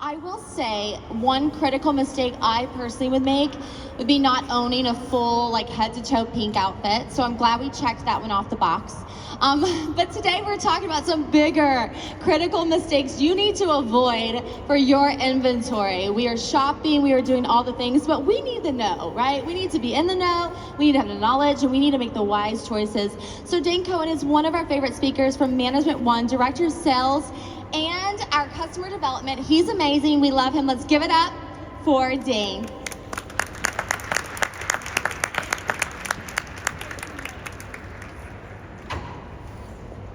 I will say one critical mistake I personally would make would be not owning a full like head to toe pink outfit. So I'm glad we checked that one off the box. But today we're talking about some bigger critical mistakes you need to avoid for your inventory. We are shopping, we are doing all the things, but we need the know, right? We need to be in the know, we need to have the knowledge, and we need to make the wise choices. So Dane Cohen is one of our favorite speakers from Management One, Director of Sales, and our customer development. He's amazing. We love him. Let's give it up for Dane.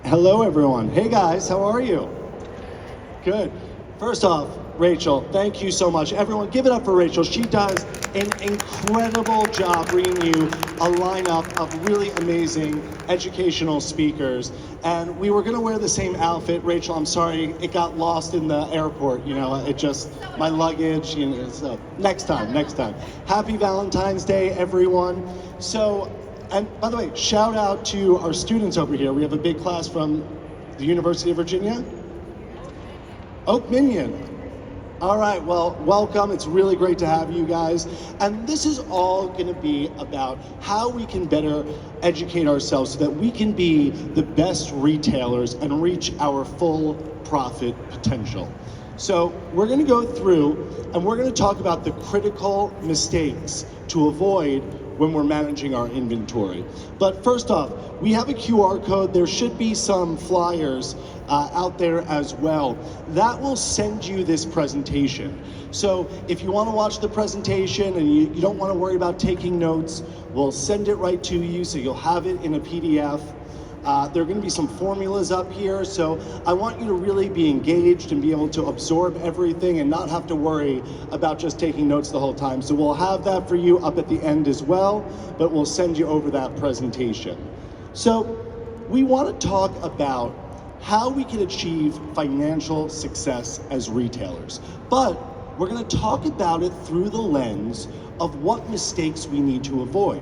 Hello, everyone. Hey, guys. How are you? Good. First off, Rachel, thank you so much. Everyone, give it up for Rachel. She does an incredible job bringing you a lineup of really amazing educational speakers. And we were going to wear the same outfit. Rachel, I'm sorry, it got lost in the airport. You know, it just, my luggage, you know, so next time. Happy Valentine's Day, everyone. So, and by the way, shout out to our students over here. We have a big class from the University of Virginia. Oak Minion. All right, well, welcome. It's really great to have you guys. And this is all going to be about how we can better educate ourselves so that we can be the best retailers and reach our full profit potential. So we're going to go through and we're going to talk about the critical mistakes to avoid when we're managing our inventory. But first off, we have a QR code. There should be some flyers out there as well. That will send you this presentation. So if you want to watch the presentation and you don't want to worry about taking notes, we'll send it right to you so you'll have it in a PDF. There are going to be some formulas up here, so I want you to really be engaged and be able to absorb everything and not have to worry about just taking notes the whole time. So we'll have that for you up at the end as well, but we'll send you over that presentation. So we want to talk about how we can achieve financial success as retailers, but we're going to talk about it through the lens of what mistakes we need to avoid.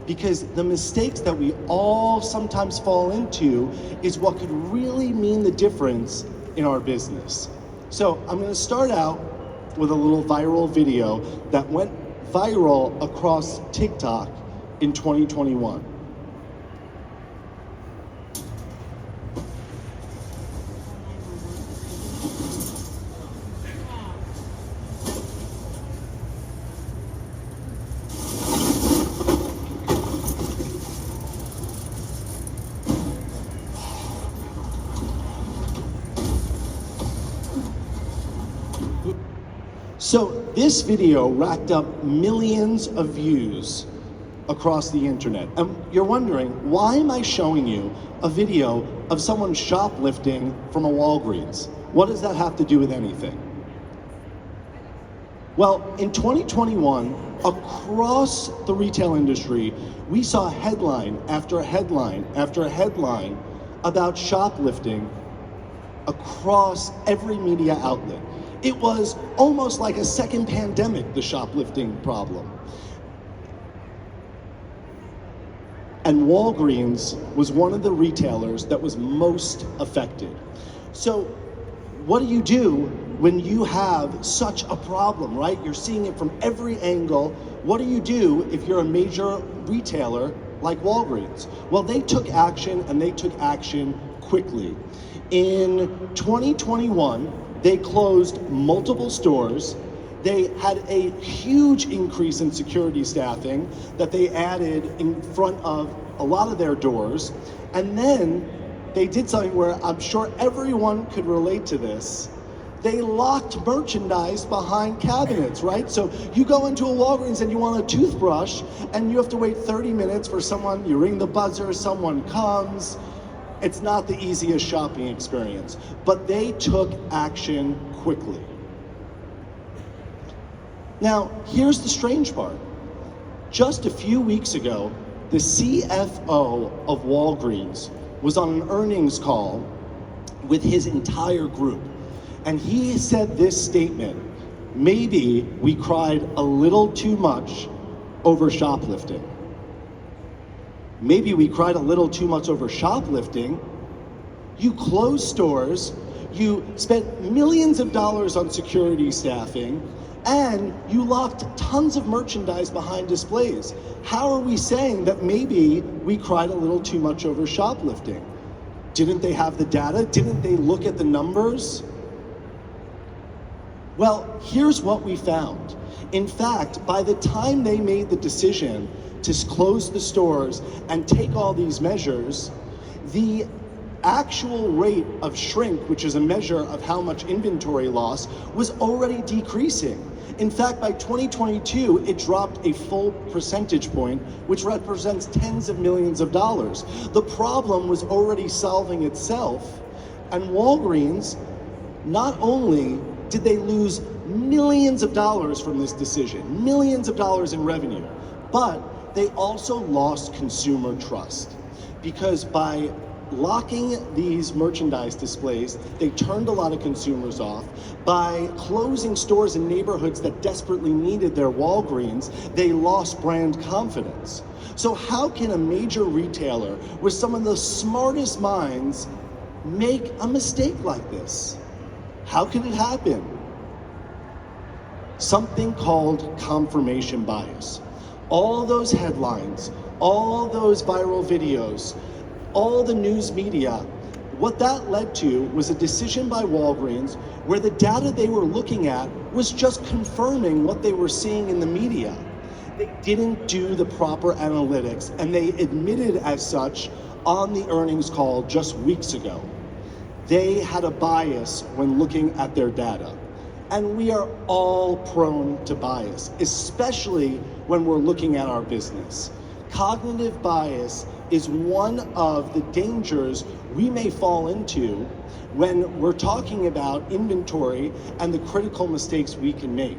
Because the mistakes that we all sometimes fall into is what could really mean the difference in our business. So I'm going to start out with a little viral video that went viral across TikTok in 2021. So this video racked up millions of views across the internet. And you're wondering, why am I showing you a video of someone shoplifting from a Walgreens? What does that have to do with anything? Well, in 2021, across the retail industry, we saw headline after headline after headline about shoplifting across every media outlet. It was almost like a second pandemic, the shoplifting problem. And Walgreens was one of the retailers that was most affected. So what do you do when you have such a problem, right? You're seeing it from every angle. What do you do if you're a major retailer like Walgreens? Well, they took action, and they took action quickly. In 2021, they closed multiple stores. They had a huge increase in security staffing that they added in front of a lot of their doors. And then they did something where I'm sure everyone could relate to this. They locked merchandise behind cabinets, right? So you go into a Walgreens and you want a toothbrush and you have to wait 30 minutes for someone, you ring the buzzer, someone comes. It's not the easiest shopping experience, but they took action quickly. Now, here's the strange part. Just a few weeks ago, the CFO of Walgreens was on an earnings call with his entire group, and he said this statement: maybe we cried a little too much over shoplifting. Maybe we cried a little too much over shoplifting. You close stores, you spent millions of dollars on security staffing, and you locked tons of merchandise behind displays. How are we saying that maybe we cried a little too much over shoplifting? Didn't they have the data? Didn't they look at the numbers? Well, here's what we found. In fact, by the time they made the decision to close the stores and take all these measures, the actual rate of shrink, which is a measure of how much inventory loss, was already decreasing. In fact, by 2022, it dropped a full percentage point, which represents tens of millions of dollars. The problem was already solving itself, and Walgreens, not only did they lose millions of dollars from this decision, millions of dollars in revenue, but they also lost consumer trust, because by locking these merchandise displays, they turned a lot of consumers off. By closing stores in neighborhoods that desperately needed their Walgreens, they lost brand confidence. So how can a major retailer with some of the smartest minds make a mistake like this? How can it happen? Something called confirmation bias. All those headlines, all those viral videos, all the news media, what that led to was a decision by Walgreens where the data they were looking at was just confirming what they were seeing in the media. They didn't do the proper analytics, and they admitted as such on the earnings call just weeks ago. They had a bias when looking at their data. And we are all prone to bias, especially when we're looking at our business. Cognitive bias is one of the dangers we may fall into when we're talking about inventory and the critical mistakes we can make.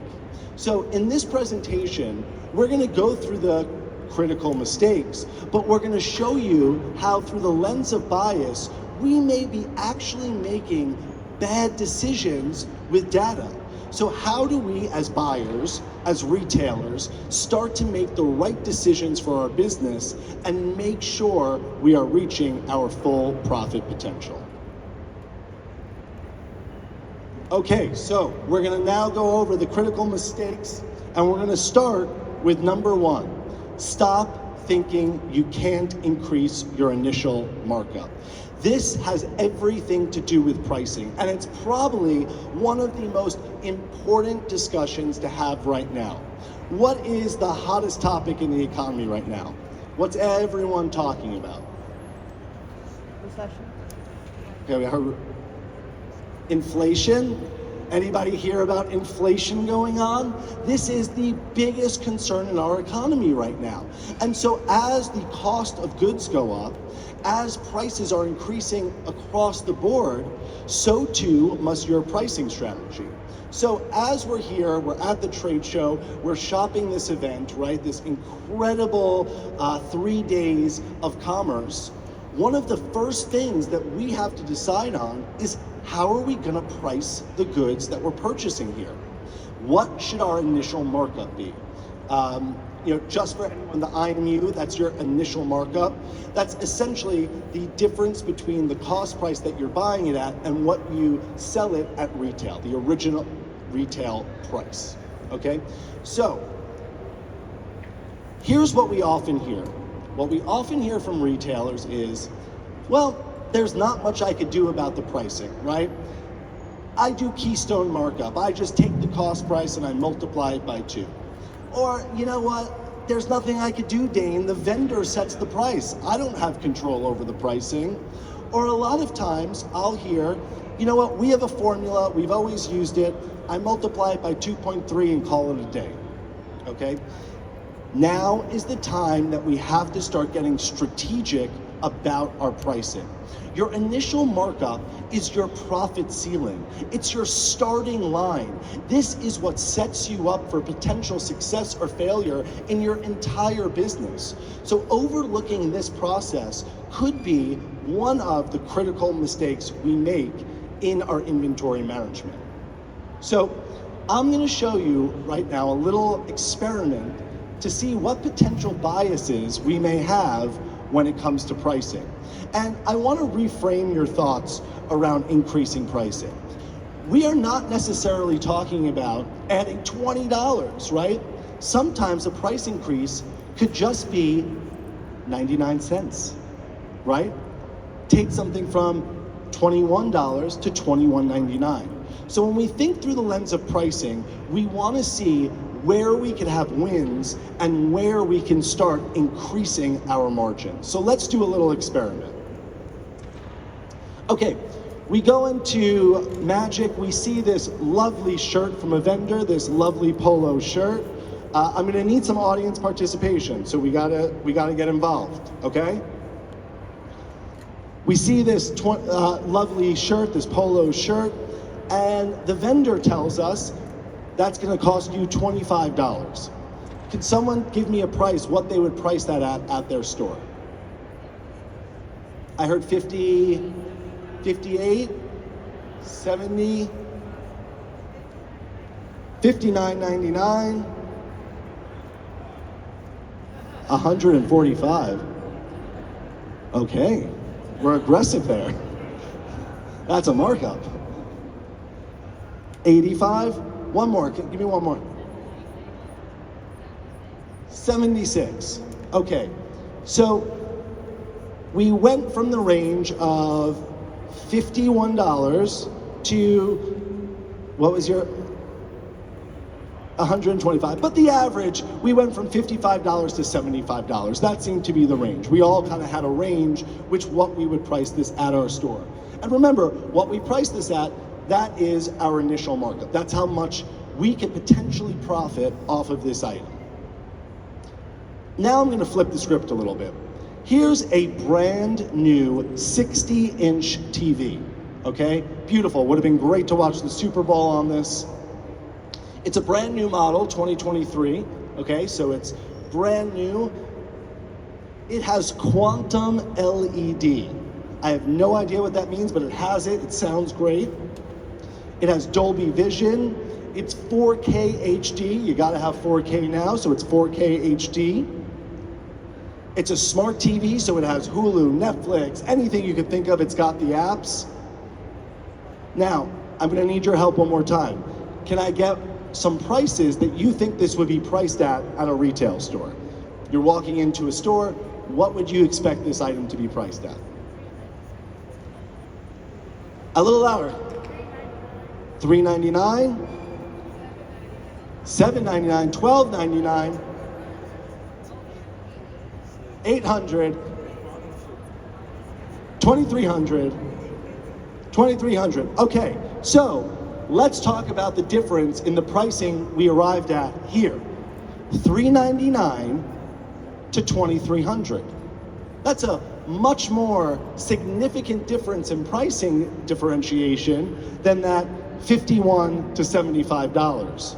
So in this presentation, we're gonna go through the critical mistakes, but we're gonna show you how through the lens of bias, we may be actually making bad decisions with data. So how do we as buyers, as retailers, start to make the right decisions for our business and make sure we are reaching our full profit potential? Okay, so we're gonna now go over the critical mistakes, and we're gonna start with number one. Stop thinking you can't increase your initial markup. This has everything to do with pricing, and it's probably one of the most important discussions to have right now. What is the hottest topic in the economy right now? What's everyone talking about? Recession. Okay, we heard inflation. Anybody hear about inflation going on? This is the biggest concern in our economy right now. And so as the cost of goods go up, as prices are increasing across the board, so too must your pricing strategy. So as we're here, we're at the trade show, we're shopping this event, right? This incredible 3 days of commerce. One of the first things that we have to decide on is, how are we gonna price the goods that we're purchasing here? What should our initial markup be? Just for anyone, the IMU, that's your initial markup. That's essentially the difference between the cost price that you're buying it at and what you sell it at retail, the original retail price, okay? So, here's what we often hear. What we often hear from retailers is, well, there's not much I could do about the pricing, right? I do keystone markup. I just take the cost price and I multiply it by 2. Or, you know what? There's nothing I could do, Dane. The vendor sets the price. I don't have control over the pricing. Or a lot of times I'll hear, you know what? We have a formula. We've always used it. I multiply it by 2.3 and call it a day, okay? Now is the time that we have to start getting strategic about our pricing. Your initial markup is your profit ceiling. It's your starting line. This is what sets you up for potential success or failure in your entire business. So overlooking this process could be one of the critical mistakes we make in our inventory management. So I'm gonna show you right now a little experiment to see what potential biases we may have when it comes to pricing. And I want to reframe your thoughts around increasing pricing. We are not necessarily talking about adding $20, right? Sometimes a price increase could just be 99 cents, right? Take something from $21 to $21.99. So when we think through the lens of pricing, we want to see where we can have wins and where we can start increasing our margins. So let's do a little experiment. Okay, we go into Magic, we see this lovely shirt from a vendor, this lovely polo shirt. I'm gonna need some audience participation, so we gotta get involved, okay? We see this lovely shirt, this polo shirt, and the vendor tells us that's gonna cost you $25. Can someone give me a price, what they would price that at their store? I heard 50, 58, 70, $59.99, 145. Okay, we're aggressive there. That's a markup. 85, one more, give me one more. 76, okay. So we went from the range of $51 to, what was your, 125, but the average, we went from $55 to $75. That seemed to be the range. We all kind of had a range what we would price this at our store. And remember, what we price this at, that is our initial markup. That's how much we could potentially profit off of this item. Now I'm gonna flip the script a little bit. Here's a brand new 60-inch TV, okay? Beautiful, would have been great to watch the Super Bowl on this. It's a brand new model, 2023, okay? So it's brand new. It has quantum LED. I have no idea what that means, but it has it. It sounds great. It has Dolby Vision. It's 4K HD. You gotta have 4K now, so it's 4K HD. It's a smart TV, so it has Hulu, Netflix, anything you could think of, it's got the apps. Now, I'm gonna need your help one more time. Can I get some prices that you think this would be priced at a retail store? You're walking into a store, what would you expect this item to be priced at? A little louder. $3.99, $7.99, $12.99, $800, $2,300, $2,300. Okay, so let's talk about the difference in the pricing we arrived at here. $3.99 to $2,300. That's a much more significant difference in pricing differentiation than that $51 to $75.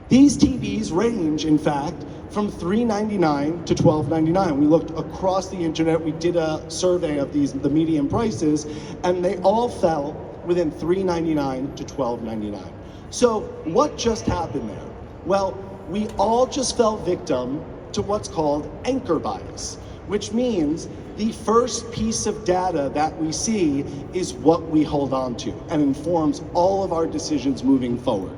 These TVs range, in fact, from $3.99 to $12.99. We looked across the internet, we did a survey of the median prices, and they all fell within $3.99 to $12.99. So what just happened there? Well, we all just fell victim to what's called anchor bias, which means the first piece of data that we see is what we hold on to and informs all of our decisions moving forward.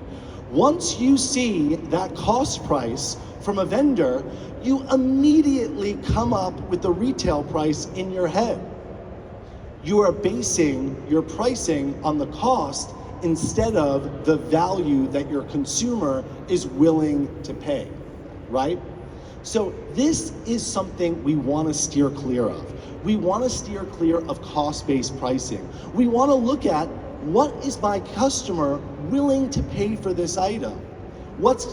Once you see that cost price from a vendor, you immediately come up with the retail price in your head. You are basing your pricing on the cost instead of the value that your consumer is willing to pay, right? So this is something we want to steer clear of. We want to steer clear of cost-based pricing. We want to look at what is my customer willing to pay for this item? What's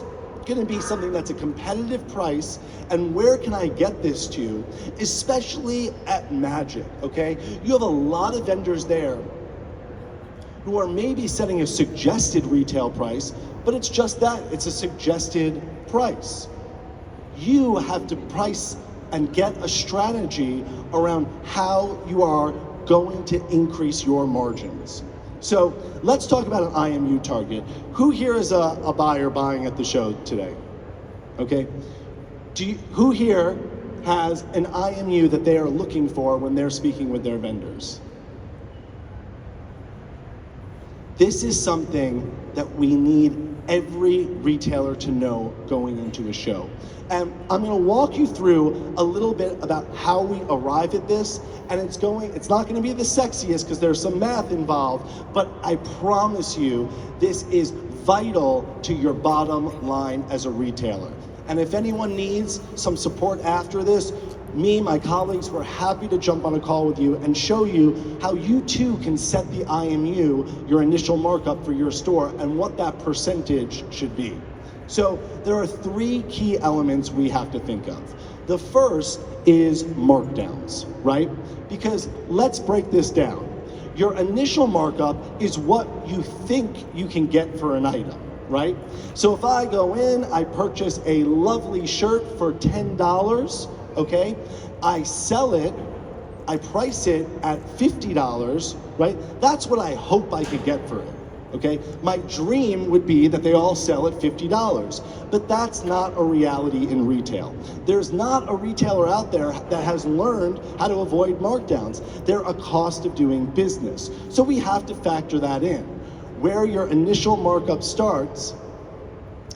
going to be something that's a competitive price, and where can I get this to, especially at Magic, okay? You have a lot of vendors there who are maybe setting a suggested retail price, but it's just that, it's a suggested price. You have to price and get a strategy around how you are going to increase your margins. So let's talk about an IMU target. Who here is a buyer buying at the show today? Okay. Who here has an IMU that they are looking for when they're speaking with their vendors? This is something that we need every retailer to know going into a show. And I'm gonna walk you through a little bit about how we arrive at this, and it's not gonna be the sexiest because there's some math involved, but I promise you, this is vital to your bottom line as a retailer. And if anyone needs some support after this, me, my colleagues, we're happy to jump on a call with you and show you how you too can set the IMU, your initial markup for your store, and what that percentage should be. So there are 3 key elements we have to think of. The first is markdowns, right? Because let's break this down. Your initial markup is what you think you can get for an item, right? So if I go in, I purchase a lovely shirt for $10, okay? I sell it, I price it at $50, right? That's what I hope I could get for it, okay? My dream would be that they all sell at $50, but that's not a reality in retail. There's not a retailer out there that has learned how to avoid markdowns. They're a cost of doing business. So we have to factor that in. Where your initial markup starts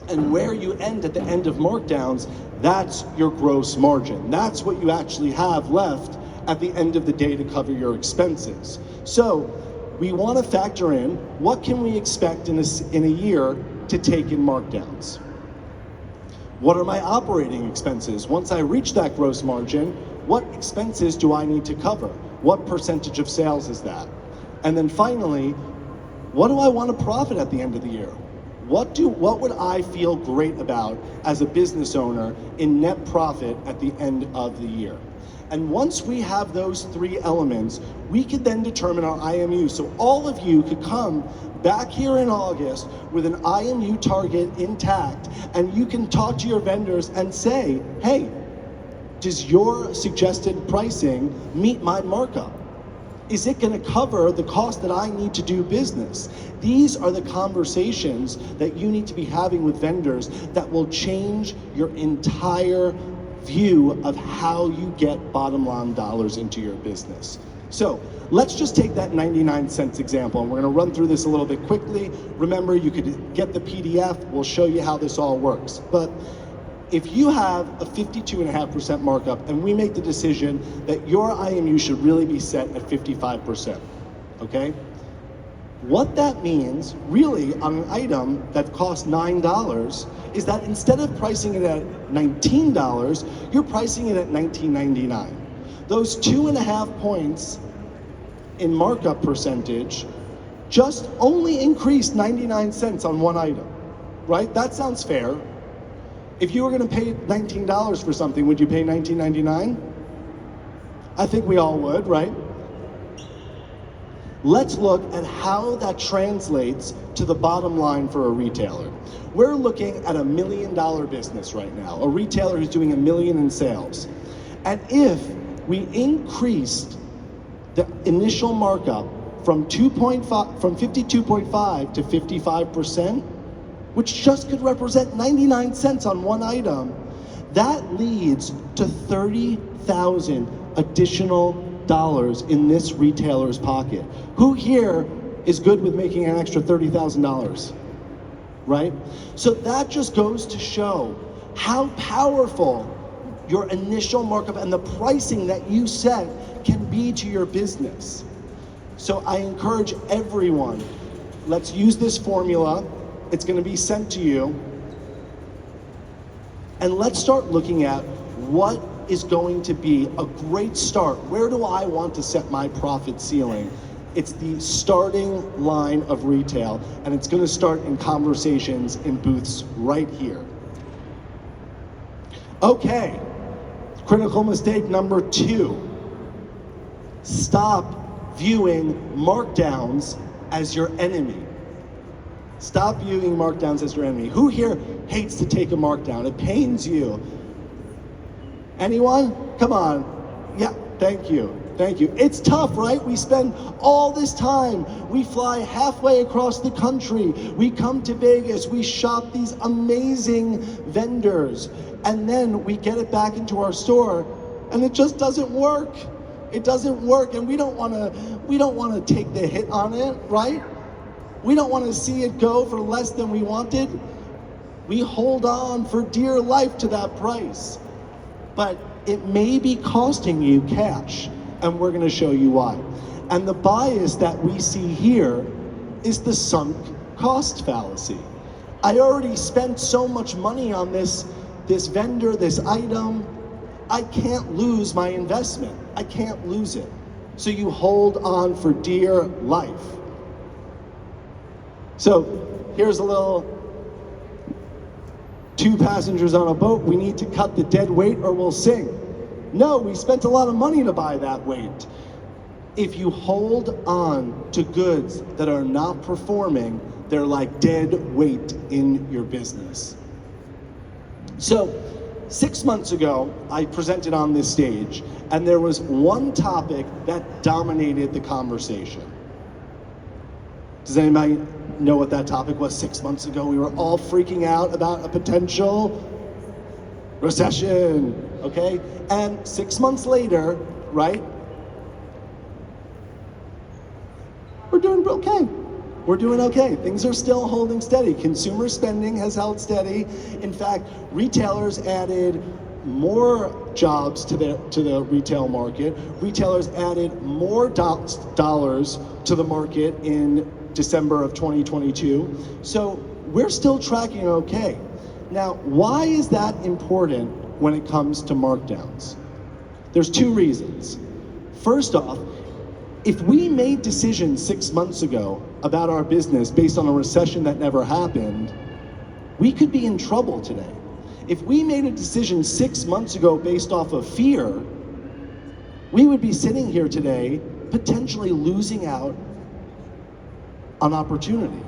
and where you end at the end of markdowns, that's your gross margin. That's what you actually have left at the end of the day to cover your expenses. So we want to factor in what can we expect in a year to take in markdowns. What are my operating expenses? Once I reach that gross margin, what expenses do I need to cover? What percentage of sales is that? And then finally, what do I want to profit at the end of the year? What would I feel great about as a business owner in net profit at the end of the year? And once we have those 3 elements, we could then determine our IMU. So all of you could come back here in August with an IMU target intact, and you can talk to your vendors and say, hey, does your suggested pricing meet my markup? Is it going to cover the cost that I need to do business? These are the conversations that you need to be having with vendors that will change your entire view of how you get bottom line dollars into your business. So let's just take that 99 cents example, and we're going to run through this a little bit quickly. Remember, you could get the PDF. We'll show you how this all works. But if you have a 52.5% markup and we make the decision that your IMU should really be set at 55%, okay? What that means really on an item that costs $9 is that instead of pricing it at $19, you're pricing it at $19.99. Those 2.5 points in markup percentage just only increased 99 cents on one item, right? That sounds fair. If you were gonna pay $19 for something, would you pay $19.99? I think we all would, right? Let's look at how that translates to the bottom line for a retailer. We're looking at $1 million business right now, a retailer who's doing $1 million in sales. And if we increased the initial markup from 52.5 to 55%, which just could represent 99 cents on one item, that leads to 30,000 additional dollars in this retailer's pocket. Who here is good with making an extra $30,000, right? So that just goes to show how powerful your initial markup and the pricing that you set can be to your business. So I encourage everyone, let's use this formula. It's going to be sent to you. And let's start looking at what is going to be a great start. Where do I want to set my profit ceiling? It's the starting line of retail, and it's going to start in conversations in booths right here. Okay, critical mistake number 2. Stop viewing markdowns as your enemy. Stop viewing markdowns as your enemy. Who here hates to take a markdown? It pains you. Anyone? Come on. Yeah, thank you. Thank you. It's tough, right? We spend all this time. We fly halfway across the country. We come to Vegas. We shop these amazing vendors. And then we get it back into our store and it just doesn't work. It doesn't work, and we don't want to take the hit on it, right? We don't want to see it go for less than we wanted. We hold on for dear life to that price. But it may be costing you cash, and we're going to show you why. And the bias that we see here is the sunk cost fallacy. I already spent so much money on this vendor, this item. I can't lose my investment. I can't lose it. So you hold on for dear life. So here's a little 2 passengers on a boat. We need to cut the dead weight or we'll sink. No, we spent a lot of money to buy that weight. If you hold on to goods that are not performing, they're like dead weight in your business. So 6 months ago, I presented on this stage, and there was one topic that dominated the conversation. Does anybody know what that topic was 6 months ago? We were all freaking out about a potential recession, okay? And 6 months later, right? We're doing okay. We're doing okay. Things are still holding steady. Consumer spending has held steady. In fact, retailers added more jobs to the retail market. Retailers added more dollars to the market in December of 2022. So we're still tracking okay. Now, why is that important when it comes to markdowns? There's 2 reasons. First off, if we made decisions 6 months ago about our business based on a recession that never happened, we could be in trouble today. If we made a decision 6 months ago based off of fear, we would be sitting here today potentially losing out on opportunity.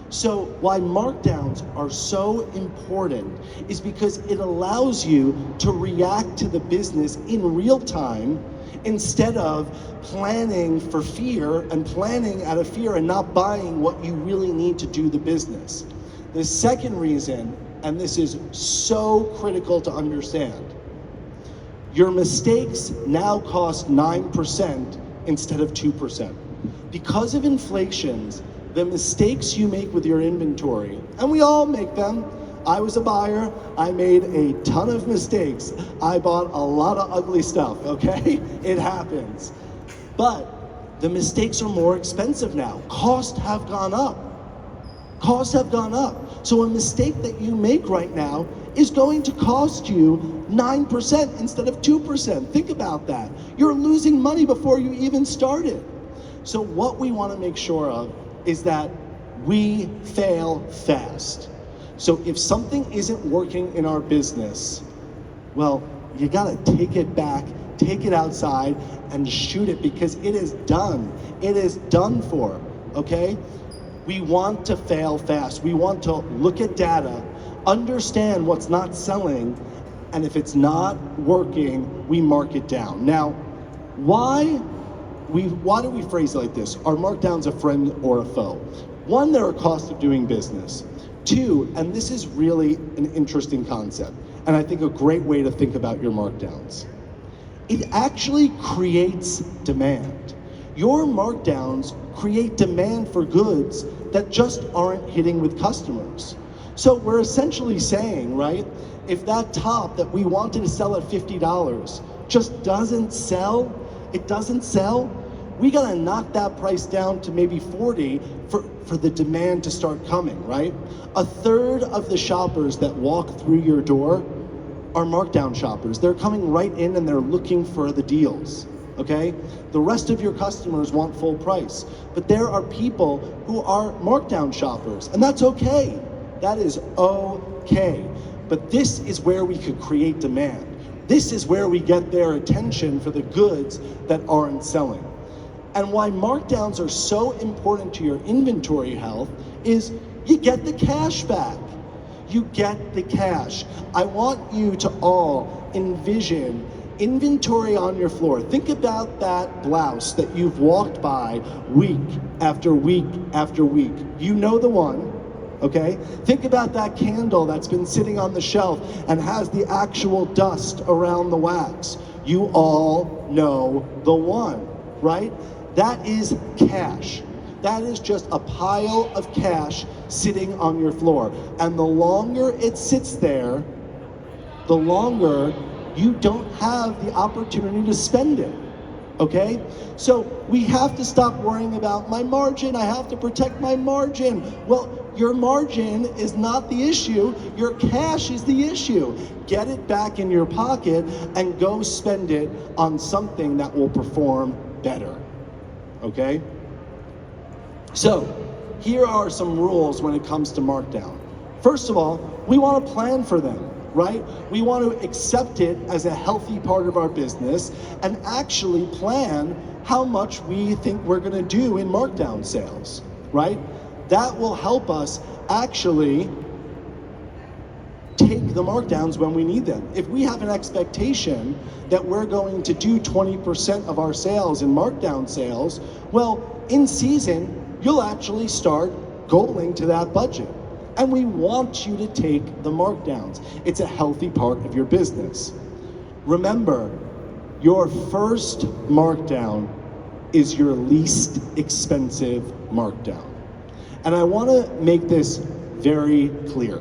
So why markdowns are so important is because it allows you to react to the business in real time instead of planning for fear and planning out of fear and not buying what you really need to do the business. The second reason, and this is so critical to understand, your mistakes now cost 9% instead of 2%. Because of inflations, the mistakes you make with your inventory, and we all make them. I was a buyer, I made a ton of mistakes. I bought a lot of ugly stuff, okay? It happens. But the mistakes are more expensive now. Costs have gone up. Costs have gone up. So a mistake that you make right now is going to cost you 9% instead of 2%. Think about that. You're losing money before you even started. So what we want to make sure of is that we fail fast. So if something isn't working in our business, well, you gotta take it back, take it outside, and shoot it because it is done. It is done for, okay? We want to fail fast. We want to look at data, understand what's not selling, and if it's not working, we mark it down. Now, why do we phrase it like this? Are markdowns a friend or a foe? 1, they're a cost of doing business. 2, and this is really an interesting concept, and I think a great way to think about your markdowns. It actually creates demand. Your markdowns create demand for goods that just aren't hitting with customers. So we're essentially saying, right, if that top that we wanted to sell at $50 just doesn't sell, it doesn't sell, we gotta knock that price down to maybe 40 for the demand to start coming, right? 1/3 of the shoppers that walk through your door are markdown shoppers. They're coming right in and they're looking for the deals, okay? The rest of your customers want full price, but there are people who are markdown shoppers, and that's okay. That is okay. But this is where we could create demand. This is where we get their attention for the goods that aren't selling. And why markdowns are so important to your inventory health is you get the cash back. You get the cash. I want you to all envision inventory on your floor. Think about that blouse that you've walked by week after week after week. You know the one, okay? Think about that candle that's been sitting on the shelf and has the actual dust around the wax. You all know the one, right? That is cash. That is just a pile of cash sitting on your floor. And the longer it sits there, the longer you don't have the opportunity to spend it, okay? So we have to stop worrying about my margin. I have to protect my margin. Well, your margin is not the issue. Your cash is the issue. Get it back in your pocket and go spend it on something that will perform better, okay? So here are some rules when it comes to markdown. First of all, we want to plan for them, right? We want to accept it as a healthy part of our business and actually plan how much we think we're going to do in markdown sales, right? That will help us actually take the markdowns when we need them. If we have an expectation that we're going to do 20% of our sales in markdown sales, well, in season, you'll actually start goaling to that budget. And we want you to take the markdowns. It's a healthy part of your business. Remember, your first markdown is your least expensive markdown. And I want to make this very clear.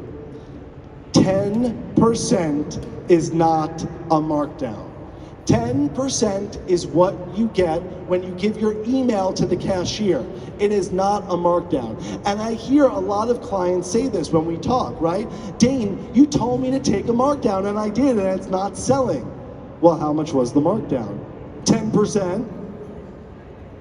10% is not a markdown. 10% is what you get when you give your email to the cashier. It is not a markdown. And I hear a lot of clients say this when we talk, right? Dane, you told me to take a markdown and I did, and it's not selling. Well, how much was the markdown? 10%?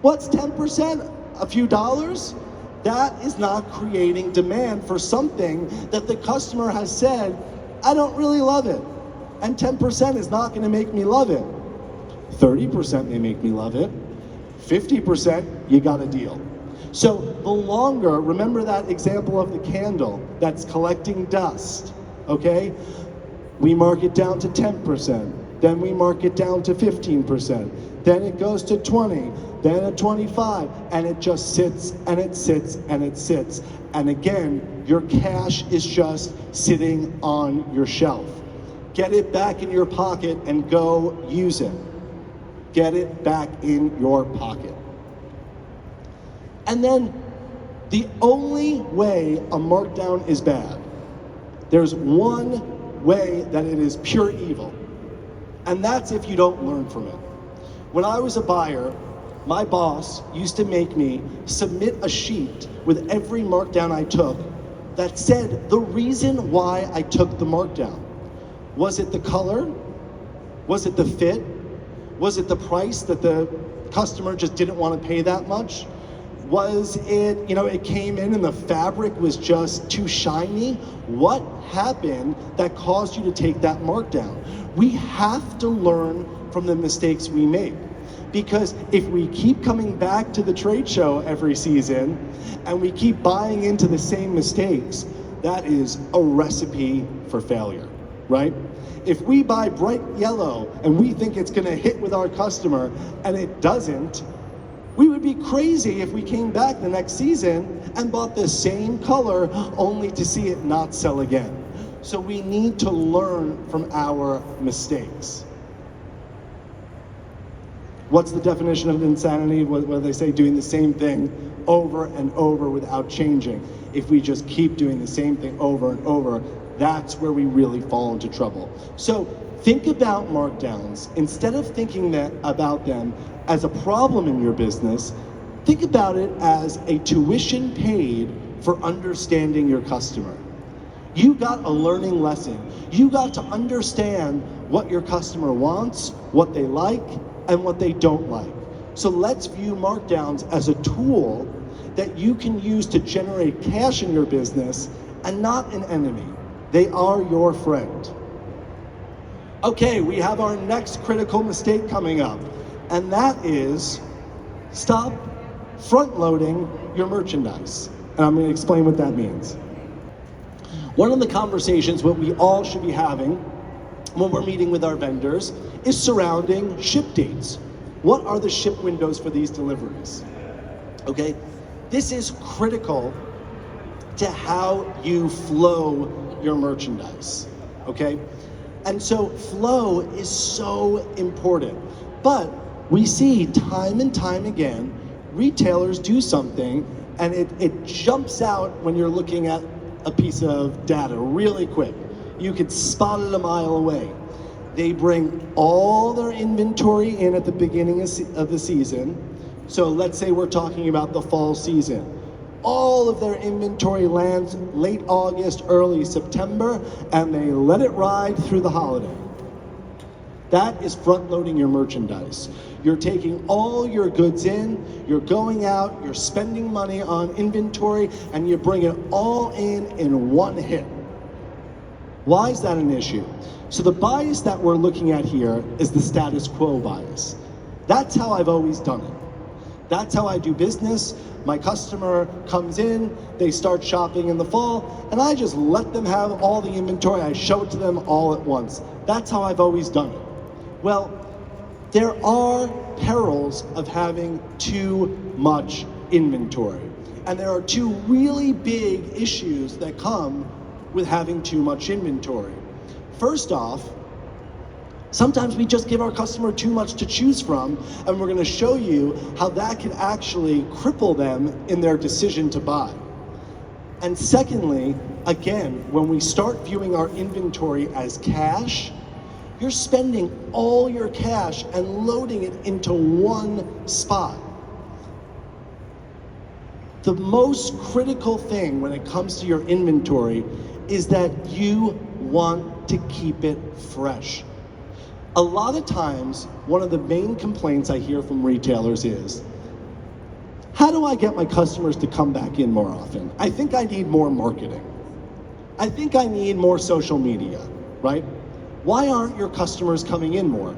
What's 10%? A few dollars? That is not creating demand for something that the customer has said, I don't really love it. And 10% is not going to make me love it. 30% may make me love it. 50%, you got a deal. So the longer, remember that example of the candle that's collecting dust, okay? We mark it down to 10%, then we mark it down to 15%, then it goes to 20, then at 25, and it just sits and it sits and it sits. And again, your cash is just sitting on your shelf. Get it back in your pocket and go use it. Get it back in your pocket. And then the only way a markdown is bad, there's one way that it is pure evil, and that's if you don't learn from it. When I was a buyer, my boss used to make me submit a sheet with every markdown I took that said the reason why I took the markdown. Was it the color? Was it the fit? Was it the price that the customer just didn't want to pay that much? Was it, it came in and the fabric was just too shiny? What happened that caused you to take that markdown? We have to learn from the mistakes we make. Because if we keep coming back to the trade show every season and we keep buying into the same mistakes, that is a recipe for failure, right? If we buy bright yellow and we think it's gonna hit with our customer and it doesn't, we would be crazy if we came back the next season and bought the same color only to see it not sell again. So we need to learn from our mistakes. What's the definition of insanity? What do they say? Doing the same thing over and over without changing. If we just keep doing the same thing over and over, that's where we really fall into trouble. So think about markdowns. Instead of thinking about them as a problem in your business, think about it as a tuition paid for understanding your customer. You got a learning lesson. You got to understand what your customer wants, what they like, and what they don't like. So let's view markdowns as a tool that you can use to generate cash in your business and not an enemy. They are your friend. Okay, we have our next critical mistake coming up, and that is stop front-loading your merchandise. And I'm going to explain what that means. One of the conversations what we all should be having when we're meeting with our vendors is surrounding ship dates. What are the ship windows for these deliveries? Okay, this is critical to how you flow your merchandise, okay? And so flow is so important. But we see time and time again, retailers do something and it jumps out when you're looking at a piece of data really quick. You could spot it a mile away. They bring all their inventory in at the beginning of the season. So let's say we're talking about the fall season. All of their inventory lands late August, early September, and they let it ride through the holiday. That is front loading your merchandise. You're taking all your goods in, you're going out, you're spending money on inventory, and you bring it all in one hit. Why is that an issue? So the bias that we're looking at here is the status quo bias. That's how I've always done it. That's how I do business. My customer comes in, they start shopping in the fall, and I just let them have all the inventory. I show it to them all at once. That's how I've always done it. Well, there are perils of having too much inventory. And there are two really big issues that come with having too much inventory. First off, sometimes we just give our customer too much to choose from, and we're gonna show you how that can actually cripple them in their decision to buy. And secondly, again, when we start viewing our inventory as cash, you're spending all your cash and loading it into one spot. The most critical thing when it comes to your inventory is that you want to keep it fresh. A lot of times, one of the main complaints I hear from retailers is, how do I get my customers to come back in more often? I think I need more marketing. I think I need more social media, right? Why aren't your customers coming in more?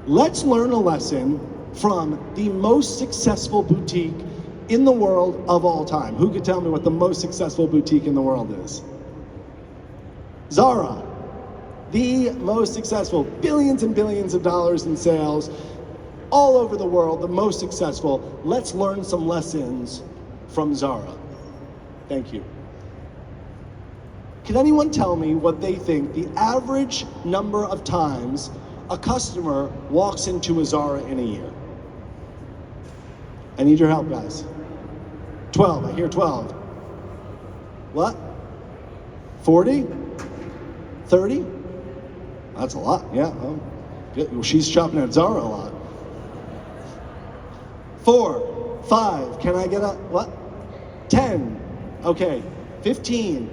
Let's learn a lesson from the most successful boutique in the world of all time. Who could tell me what the most successful boutique in the world is? Zara. The most successful, billions and billions of dollars in sales, all over the world, the most successful. Let's learn some lessons from Zara. Thank you. Can anyone tell me what they think the average number of times a customer walks into a Zara in a year? I need your help, guys. 12, I hear 12. What? 40? 30? That's a lot, yeah. Oh, good. Well, she's shopping at Zara a lot. 4, 5, can I get a, what? 10, okay, 15,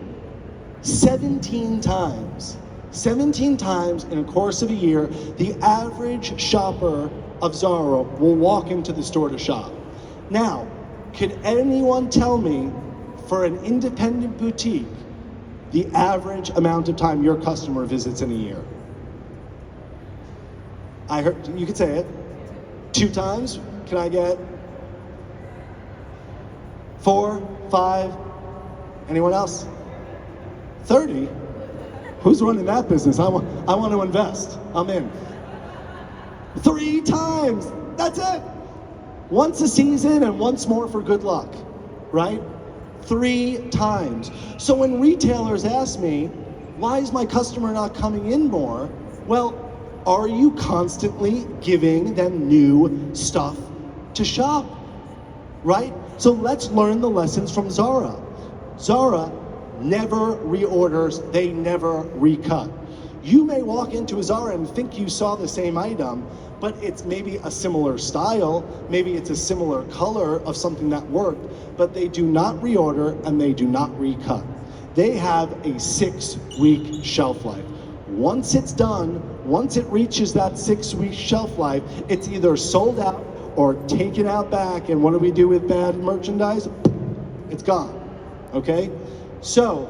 17 times. 17 times in a course of a year, the average shopper of Zara will walk into the store to shop. Now, could anyone tell me, for an independent boutique, the average amount of time your customer visits in a year? I heard, you could say it. 2 times? Can I get 4, 5? Anyone else? 30? Who's running that business? I want to invest. I'm in. 3 times. That's it. Once a season and once more for good luck, right? 3 times. So when retailers ask me, why is my customer not coming in more? Well, are you constantly giving them new stuff to shop, right? So let's learn the lessons from Zara. Zara never reorders, they never recut. You may walk into a Zara and think you saw the same item, but it's maybe a similar style, maybe it's a similar color of something that worked, but they do not reorder and they do not recut. They have a 6-week shelf life. Once it's done, once it reaches that 6-week shelf life, it's either sold out or taken out back, and what do we do with bad merchandise? It's gone, okay? So,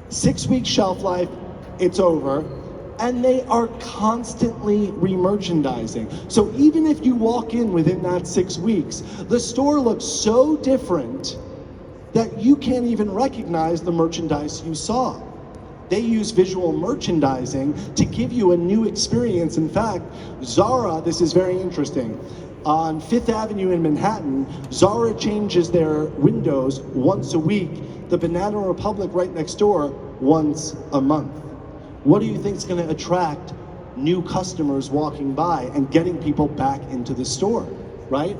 6-week shelf life, it's over, and they are constantly re-merchandising. So even if you walk in within that 6 weeks, the store looks so different that you can't even recognize the merchandise you saw. They use visual merchandising to give you a new experience. In fact, Zara, this is very interesting. On Fifth Avenue in Manhattan, Zara changes their windows once a week. The Banana Republic right next door, once a month. What do you think is going to attract new customers walking by and getting people back into the store, right?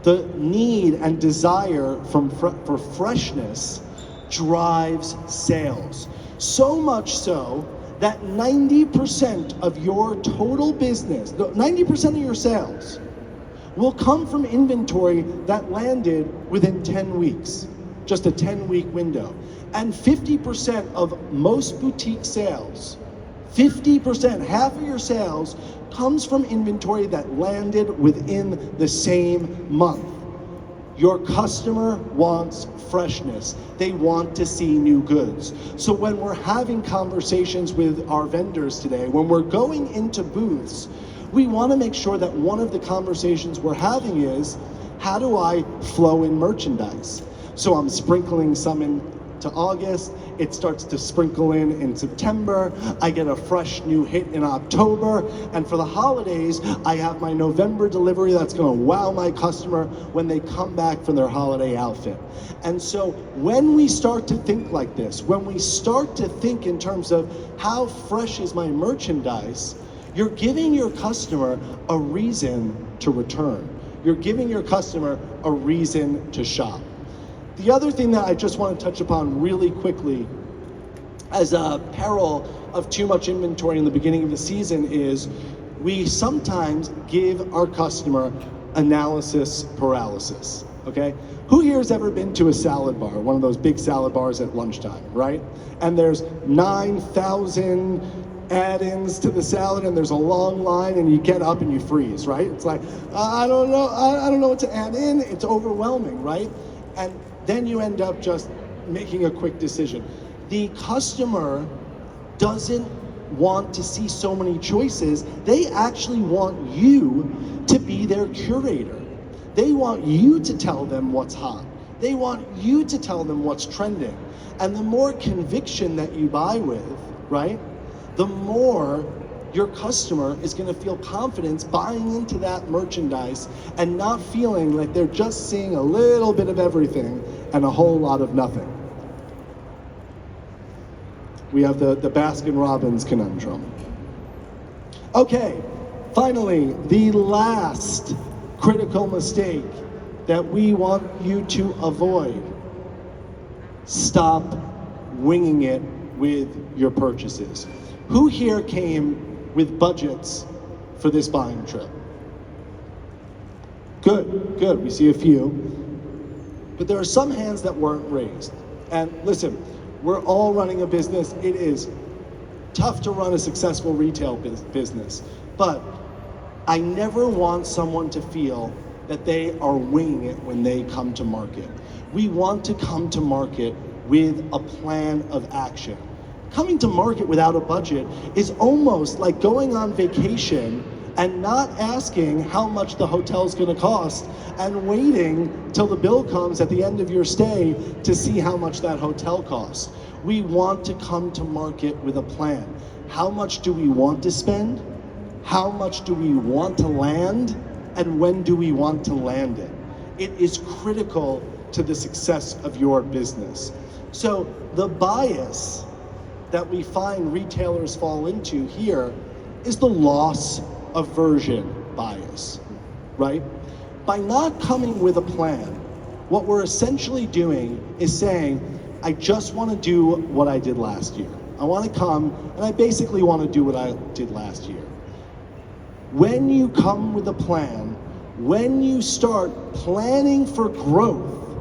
The need and desire for freshness drives sales. So much so that 90% of your total business, 90% of your sales will come from inventory that landed within 10 weeks, just a 10-week window. And 50% of most boutique sales, 50%, half of your sales, comes from inventory that landed within the same month. Your customer wants freshness. They want to see new goods. So when we're having conversations with our vendors today, when we're going into booths, we want to make sure that one of the conversations we're having is, how do I flow in merchandise? So I'm sprinkling some into August, it starts to sprinkle in September, I get a fresh new hit in October, and for the holidays, I have my November delivery that's gonna wow my customer when they come back for their holiday outfit. And so when we start to think like this, when we start to think in terms of how fresh is my merchandise, you're giving your customer a reason to return. You're giving your customer a reason to shop. The other thing that I just want to touch upon really quickly as a peril of too much inventory in the beginning of the season is we sometimes give our customer analysis paralysis, okay? Who here has ever been to a salad bar, one of those big salad bars at lunchtime, right? And there's 9,000 add-ins to the salad and there's a long line and you get up and you freeze, right? It's like, I don't know what to add in, it's overwhelming, right? And then you end up just making a quick decision. The customer doesn't want to see so many choices. They actually want you to be their curator. They want you to tell them what's hot. They want you to tell them what's trending. And the more conviction that you buy with, right, the more your customer is going to feel confidence buying into that merchandise and not feeling like they're just seeing a little bit of everything and a whole lot of nothing. We have the Baskin-Robbins conundrum. Okay, finally, the last critical mistake that we want you to avoid. Stop winging it with your purchases. Who here came with budgets for this buying trip? Good, we see a few. But there are some hands that weren't raised. And listen, we're all running a business. It is tough to run a successful retail business. But I never want someone to feel that they are winging it when they come to market. We want to come to market with a plan of action. Coming to market without a budget is almost like going on vacation and not asking how much the hotel's gonna cost and waiting till the bill comes at the end of your stay to see how much that hotel costs. We want to come to market with a plan. How much do we want to spend? How much do we want to land? And when do we want to land it? It is critical to the success of your business. So the bias that we find retailers fall into here is the loss aversion bias, right? By not coming with a plan, what we're essentially doing is saying, I just want to do what I did last year. I want to come and I basically want to do what I did last year. When you come with a plan, when you start planning for growth,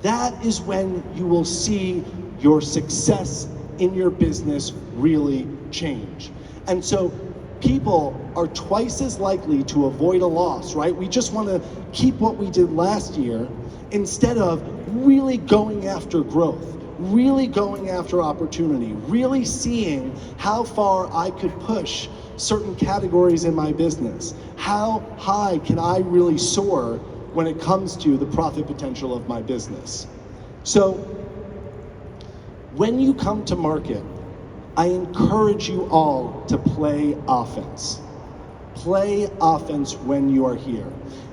that is when you will see your success in your business really change. And so people are twice as likely to avoid a loss, right? We just want to keep what we did last year instead of really going after growth, really going after opportunity, really seeing how far I could push certain categories in my business. How high can I really soar when it comes to the profit potential of my business? So when you come to market, I encourage you all to play offense. Play offense when you are here.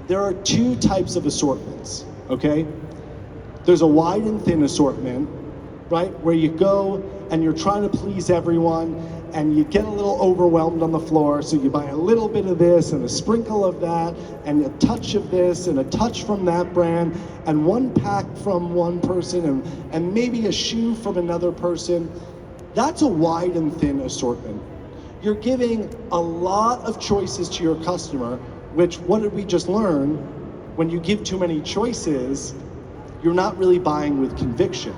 There are two types of assortments, okay? There's a wide and thin assortment, right? Where you go and you're trying to please everyone and you get a little overwhelmed on the floor, so you buy a little bit of this and a sprinkle of that and a touch of this and a touch from that brand and one pack from one person and maybe a shoe from another person. That's a wide and thin assortment. You're giving a lot of choices to your customer, which, what did we just learn? When you give too many choices, you're not really buying with conviction.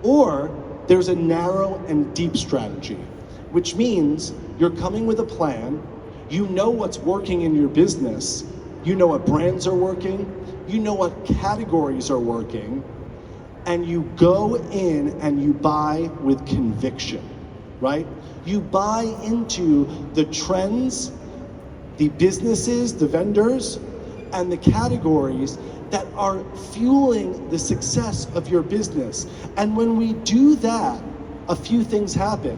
Or there's a narrow and deep strategy, which means you're coming with a plan, you know what's working in your business, you know what brands are working, you know what categories are working, and you go in and you buy with conviction, right? You buy into the trends, the businesses, the vendors, and the categories that are fueling the success of your business. And when we do that, a few things happen.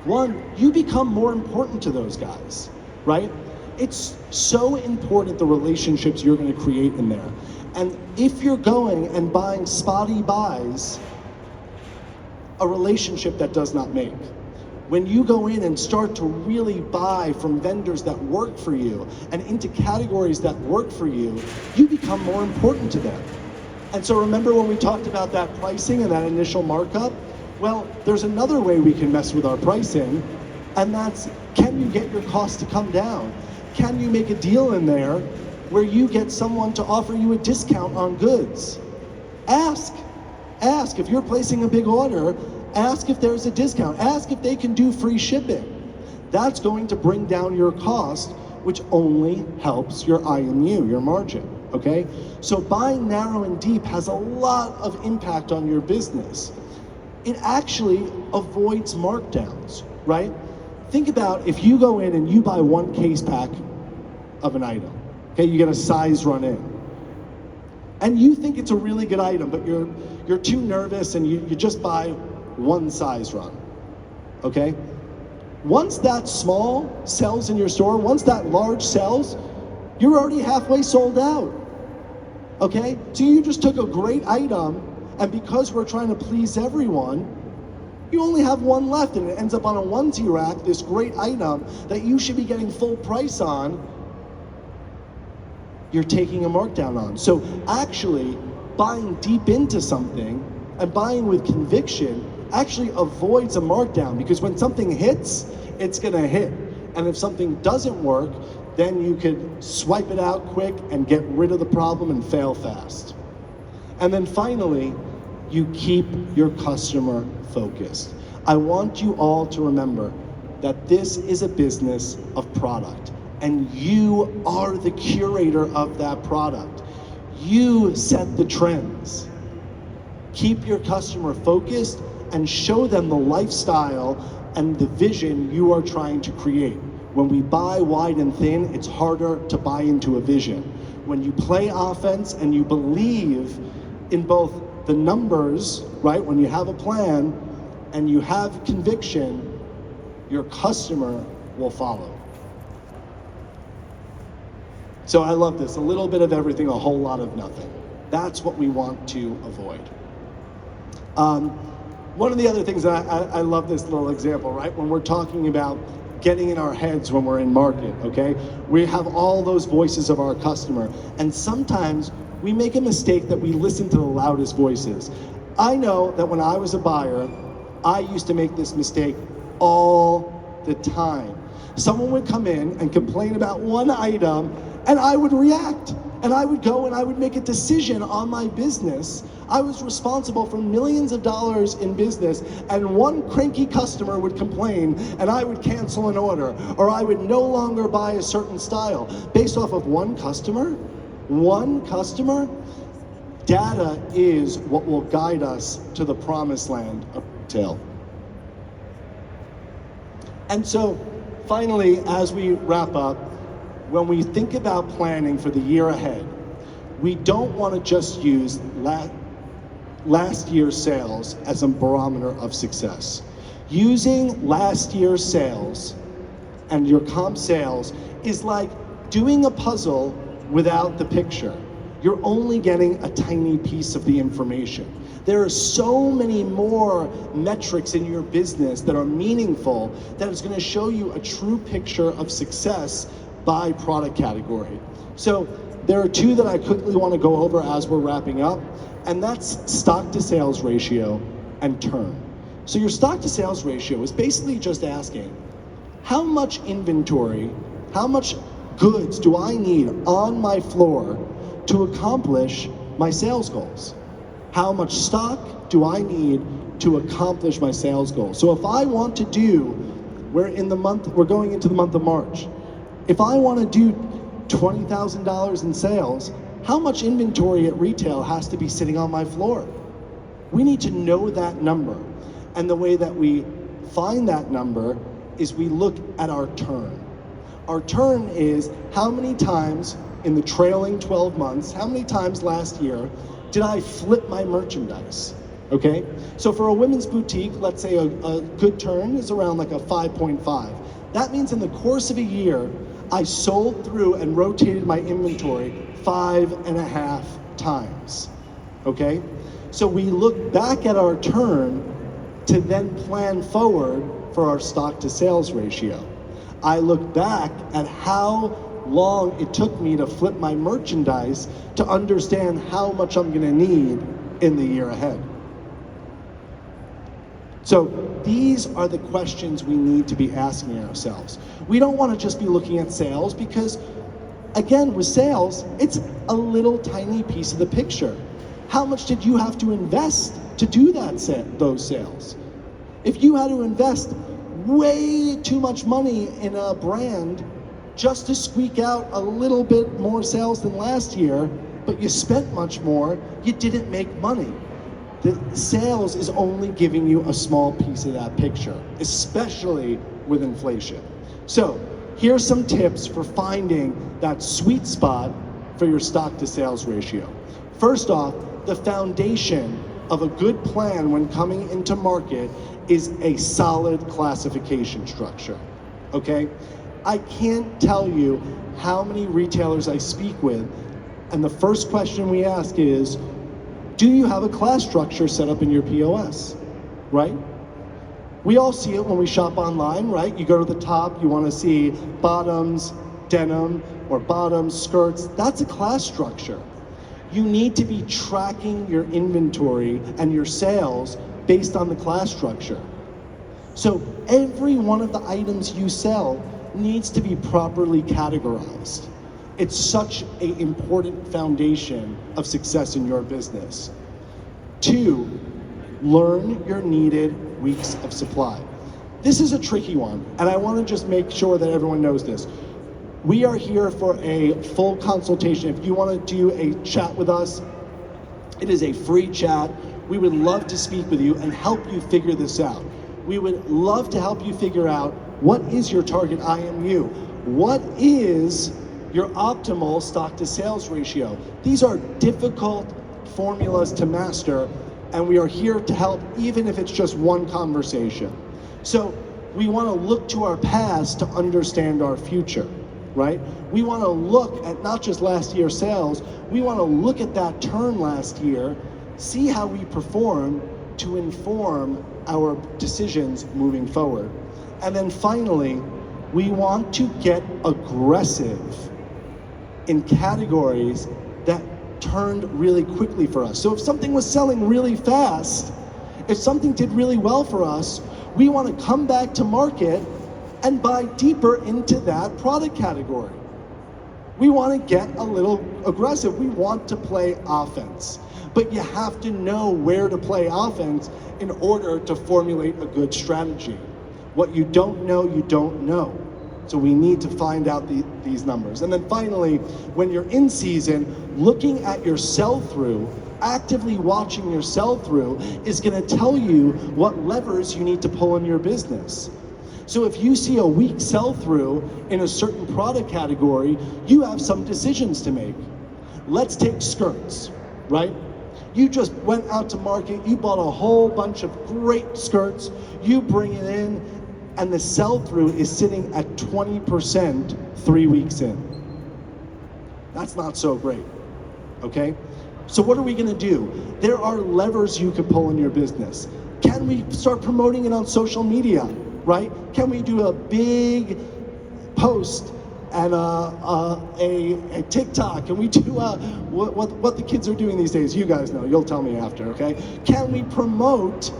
One, you become more important to those guys, right? It's so important, the relationships you're gonna create in there. And if you're going and buying spotty buys, a relationship that does not make. When you go in and start to really buy from vendors that work for you and into categories that work for you, you become more important to them. And so remember when we talked about that pricing and that initial markup? Well, there's another way we can mess with our pricing, and that's, can you get your costs to come down? Can you make a deal in there where you get someone to offer you a discount on goods? Ask if you're placing a big order, ask if there's a discount, ask if they can do free shipping. That's going to bring down your cost, which only helps your IMU, your margin, okay? So buying narrow and deep has a lot of impact on your business. It actually avoids markdowns, right? Think about if you go in and you buy one case pack of an item, okay, you get a size run in. And you think it's a really good item, but you're too nervous and you just buy one size run, okay? Once that small sells in your store, once that large sells, you're already halfway sold out, okay? So you just took a great item, and because we're trying to please everyone, you only have one left, and it ends up on a onesie rack, this great item that you should be getting full price on, you're taking a markdown on. So actually, buying deep into something and buying with conviction actually avoids a markdown, because when something hits, it's gonna hit. And if something doesn't work, then you could swipe it out quick and get rid of the problem and fail fast. And then finally, you keep your customer focused. I want you all to remember that this is a business of product, and you are the curator of that product. You set the trends. Keep your customer focused and show them the lifestyle and the vision you are trying to create. When we buy wide and thin, it's harder to buy into a vision. When you play offense and you believe in both the numbers, right? When you have a plan and you have conviction, your customer will follow. So I love this, a little bit of everything, a whole lot of nothing. That's what we want to avoid. One of the other things that I love this little example, right? When we're talking about getting in our heads when we're in market, okay? We have all those voices of our customer, and sometimes we make a mistake that we listen to the loudest voices. I know that when I was a buyer, I used to make this mistake all the time. Someone would come in and complain about one item, and I would react. And I would go and I would make a decision on my business. I was responsible for millions of dollars in business, and one cranky customer would complain and I would cancel an order, or I would no longer buy a certain style based off of one customer. One customer. Data is what will guide us to the promised land of retail. And so finally, as we wrap up, when we think about planning for the year ahead, we don't want to just use last year's sales as a barometer of success. Using last year's sales and your comp sales is like doing a puzzle without the picture. You're only getting a tiny piece of the information. There are so many more metrics in your business that are meaningful that is going to show you a true picture of success by product category. So there are two that I quickly want to go over as we're wrapping up, and that's stock to sales ratio and turn. So your stock to sales ratio is basically just asking, how much inventory, how much goods do I need on my floor to accomplish my sales goals? How much stock do I need to accomplish my sales goals? So if I want to do, we're going into the month of March. If I want to do $20,000 in sales, how much inventory at retail has to be sitting on my floor? We need to know that number. And the way that we find that number is we look at our turn. Our turn is how many times in the trailing 12 months, how many times last year did I flip my merchandise? Okay? So for a women's boutique, let's say a good turn is around like a 5.5. That means in the course of a year, I sold through and rotated my inventory 5.5 times. Okay? So we look back at our turn to then plan forward for our stock to sales ratio. I look back at how long it took me to flip my merchandise to understand how much I'm gonna need in the year ahead. So these are the questions we need to be asking ourselves. We don't wanna just be looking at sales because, again, with sales, it's a little tiny piece of the picture. How much did you have to invest to do those sales? If you had to invest way too much money in a brand just to squeak out a little bit more sales than last year, but you spent much more, you didn't make money. The sales is only giving you a small piece of that picture, especially with inflation. So here's some tips for finding that sweet spot for your stock to sales ratio. First off, the foundation of a good plan when coming into market is a solid classification structure, okay? I can't tell you how many retailers I speak with, and the first question we ask is, do you have a class structure set up in your POS, right? We all see it when we shop online, right? You go to the top, you wanna see bottoms, denim, or bottoms, skirts. That's a class structure. You need to be tracking your inventory and your sales based on the class structure. So every one of the items you sell needs to be properly categorized. It's such an important foundation of success in your business. 2, learn your needed weeks of supply. This is a tricky one, and I want to just make sure that everyone knows this. We are here for a full consultation. If you want to do a chat with us, it is a free chat. We would love to speak with you and help you figure this out. We would love to help you figure out what is your target IMU? What is your optimal stock to sales ratio? These are difficult formulas to master, and we are here to help even if it's just one conversation. So we want to look to our past to understand our future, right? We want to look at not just last year's sales, we want to look at that turn last year, see how we perform to inform our decisions moving forward. And then finally, we want to get aggressive in categories that turned really quickly for us. So if something was selling really fast, if something did really well for us, we want to come back to market and buy deeper into that product category. We want to get a little aggressive. We want to play offense. But you have to know where to play offense in order to formulate a good strategy. What you don't know, you don't know. So we need to find out these numbers. And then finally, when you're in season, looking at your sell-through, actively watching your sell-through is gonna tell you what levers you need to pull in your business. So if you see a weak sell-through in a certain product category, you have some decisions to make. Let's take skirts, right? You just went out to market, you bought a whole bunch of great skirts, you bring it in, and the sell-through is sitting at 20% 3 weeks in. That's not so great, okay? So what are we gonna do? There are levers you could pull in your business. Can we start promoting it on social media, right? Can we do a big post and a TikTok? Can we do what the kids are doing these days? You guys know, you'll tell me after, okay? Can we promote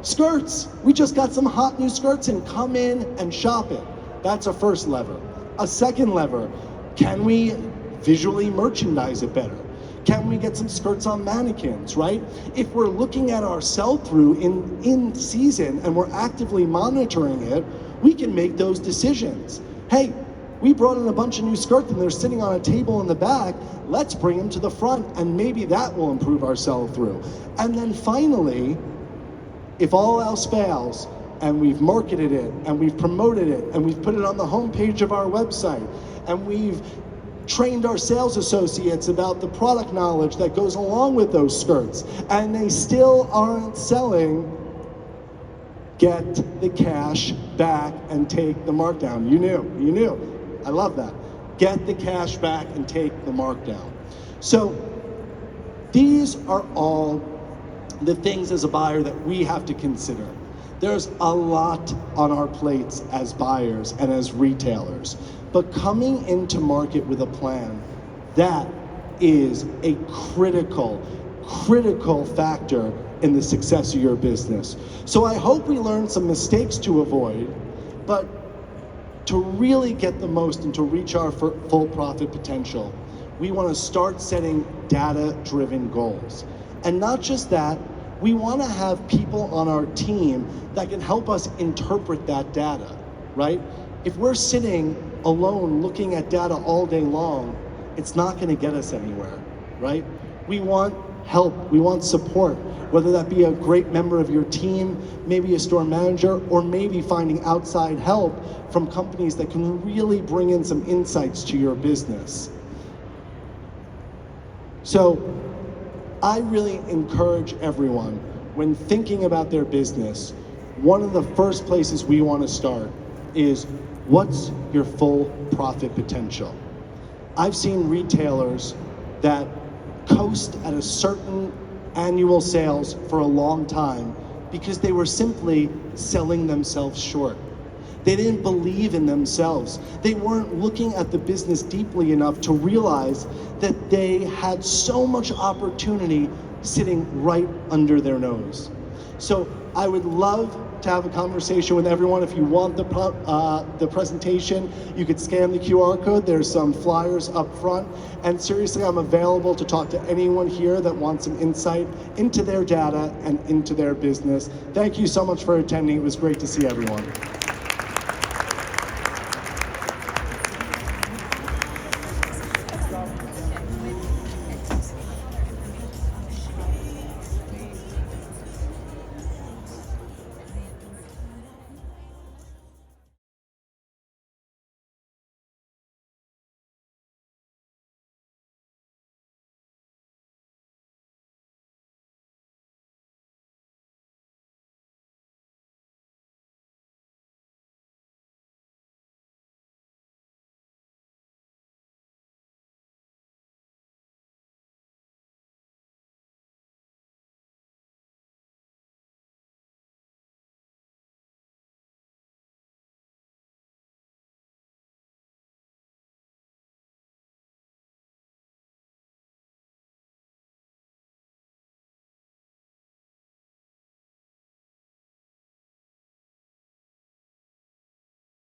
skirts? We just got some hot new skirts and come in and shop it. That's a first lever. A second lever, can we visually merchandise it better? Can we get some skirts on mannequins, right? If we're looking at our sell-through in season and we're actively monitoring it, we can make those decisions. Hey, we brought in a bunch of new skirts and they're sitting on a table in the back, let's bring them to the front and maybe that will improve our sell-through. And then finally, if all else fails, and we've marketed it, and we've promoted it, and we've put it on the homepage of our website, and we've trained our sales associates about the product knowledge that goes along with those skirts, and they still aren't selling, get the cash back and take the markdown. You knew. I love that. Get the cash back and take the markdown. So these are all the things as a buyer that we have to consider. There's a lot on our plates as buyers and as retailers, but coming into market with a plan, that is a critical factor in the success of your business. So I hope we learned some mistakes to avoid, but to really get the most and to reach our full profit potential, we want to start setting data-driven goals. And not just that, we want to have people on our team that can help us interpret that data, right? If we're sitting alone looking at data all day long, it's not going to get us anywhere, right? We want help, we want support, whether that be a great member of your team, maybe a store manager, or maybe finding outside help from companies that can really bring in some insights to your business. So I really encourage everyone, when thinking about their business, one of the first places we want to start is, what's your full profit potential? I've seen retailers that coast at a certain annual sales for a long time because they were simply selling themselves short. They didn't believe in themselves. They weren't looking at the business deeply enough to realize that they had so much opportunity sitting right under their nose. So I would love to have a conversation with everyone. If you want the presentation, you could scan the QR code. There's some flyers up front. And seriously, I'm available to talk to anyone here that wants some insight into their data and into their business. Thank you so much for attending. It was great to see everyone.